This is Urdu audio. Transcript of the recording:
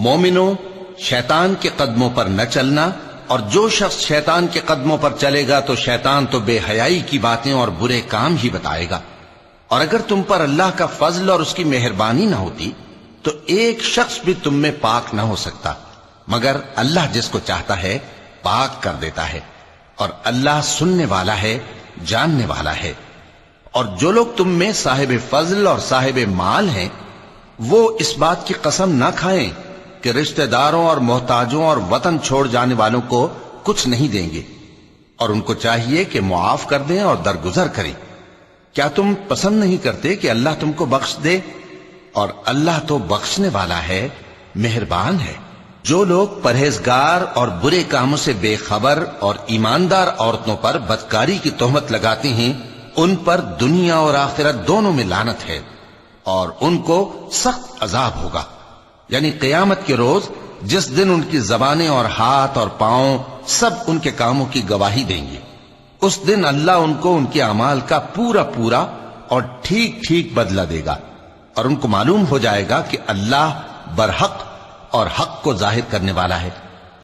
مومنوں، شیطان کے قدموں پر نہ چلنا، اور جو شخص شیطان کے قدموں پر چلے گا تو شیطان تو بے حیائی کی باتیں اور برے کام ہی بتائے گا۔ اور اگر تم پر اللہ کا فضل اور اس کی مہربانی نہ ہوتی تو ایک شخص بھی تم میں پاک نہ ہو سکتا، مگر اللہ جس کو چاہتا ہے پاک کر دیتا ہے، اور اللہ سننے والا ہے، جاننے والا ہے۔ اور جو لوگ تم میں صاحب فضل اور صاحب مال ہیں وہ اس بات کی قسم نہ کھائیں کہ رشتہ داروں اور محتاجوں اور وطن چھوڑ جانے والوں کو کچھ نہیں دیں گے، اور ان کو چاہیے کہ معاف کر دیں اور درگزر کریں۔ کیا تم پسند نہیں کرتے کہ اللہ تم کو بخش دے؟ اور اللہ تو بخشنے والا ہے، مہربان ہے۔ جو لوگ پرہیزگار اور برے کاموں سے بے خبر اور ایماندار عورتوں پر بدکاری کی تہمت لگاتے ہیں ان پر دنیا اور آخرت دونوں میں لعنت ہے، اور ان کو سخت عذاب ہوگا، یعنی قیامت کے روز جس دن ان کی زبانیں اور ہاتھ اور پاؤں سب ان کے کاموں کی گواہی دیں گے۔ اس دن اللہ ان کو ان کے اعمال کا پورا پورا اور ٹھیک ٹھیک بدلہ دے گا، اور ان کو معلوم ہو جائے گا کہ اللہ برحق اور حق کو ظاہر کرنے والا ہے۔